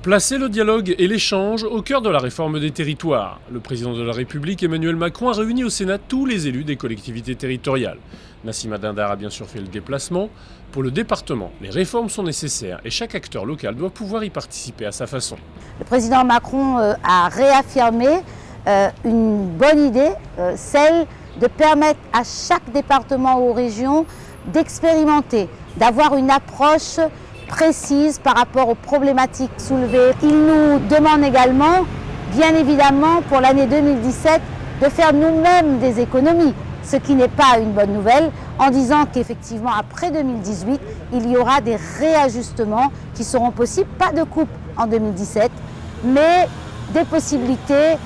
Placer le dialogue et l'échange au cœur de la réforme des territoires. Le président de la République, Emmanuel Macron, a réuni au Sénat tous les élus des collectivités territoriales. Nassima Dindar a bien sûr fait le déplacement. Pour le département, les réformes sont nécessaires et chaque acteur local doit pouvoir y participer à sa façon. Le président Macron a réaffirmé une bonne idée, celle de permettre à chaque département ou région d'expérimenter, d'avoir une approche précise par rapport aux problématiques soulevées. Il nous demande également, bien évidemment, pour l'année 2017, de faire nous-mêmes des économies, ce qui n'est pas une bonne nouvelle, en disant qu'effectivement, après 2018, il y aura des réajustements qui seront possibles, pas de coupe en 2017, mais des possibilités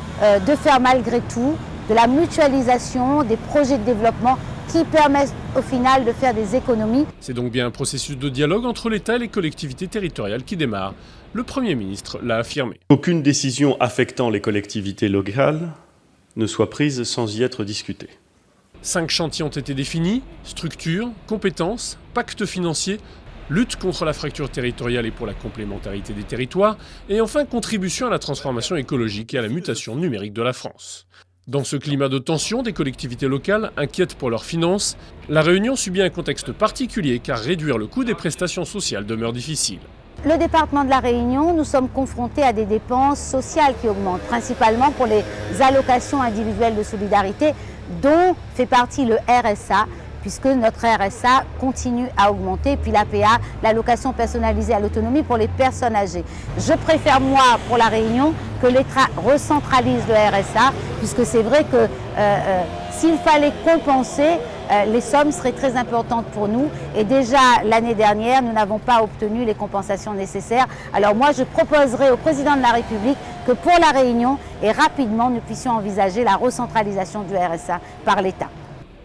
de faire malgré tout de la mutualisation des projets de développement qui permettent au final de faire des économies. C'est donc bien un processus de dialogue entre l'État et les collectivités territoriales qui démarre. Le Premier ministre l'a affirmé. Aucune décision affectant les collectivités locales ne soit prise sans y être discutée. 5 chantiers ont été définis: structure, compétences, pacte financier, lutte contre la fracture territoriale et pour la complémentarité des territoires, et enfin contribution à la transformation écologique et à la mutation numérique de la France. Dans ce climat de tension des collectivités locales, inquiètes pour leurs finances, la Réunion subit un contexte particulier car réduire le coût des prestations sociales demeure difficile. Le département de la Réunion, nous sommes confrontés à des dépenses sociales qui augmentent, principalement pour les allocations individuelles de solidarité, dont fait partie le RSA, puisque notre RSA continue à augmenter, puis l'APA, l'allocation personnalisée à l'autonomie pour les personnes âgées. Je préfère, moi, pour la Réunion, que l'État recentralise le RSA, puisque c'est vrai que s'il fallait compenser, les sommes seraient très importantes pour nous. Et déjà, l'année dernière, nous n'avons pas obtenu les compensations nécessaires. Alors moi, je proposerai au président de la République que pour la Réunion, et rapidement, nous puissions envisager la recentralisation du RSA par l'État.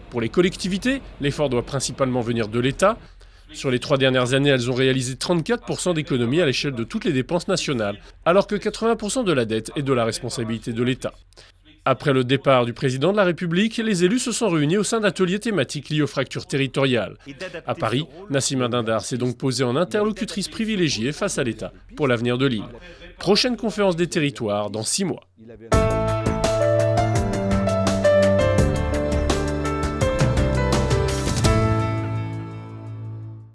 Pour les collectivités, l'effort doit principalement venir de l'État. Sur les 3 dernières années, elles ont réalisé 34% d'économies à l'échelle de toutes les dépenses nationales, alors que 80% de la dette est de la responsabilité de l'État. Après le départ du président de la République, les élus se sont réunis au sein d'ateliers thématiques liés aux fractures territoriales. À Paris, Nassima Dindar s'est donc posée en interlocutrice privilégiée face à l'État pour l'avenir de l'île. Prochaine conférence des territoires dans 6 mois.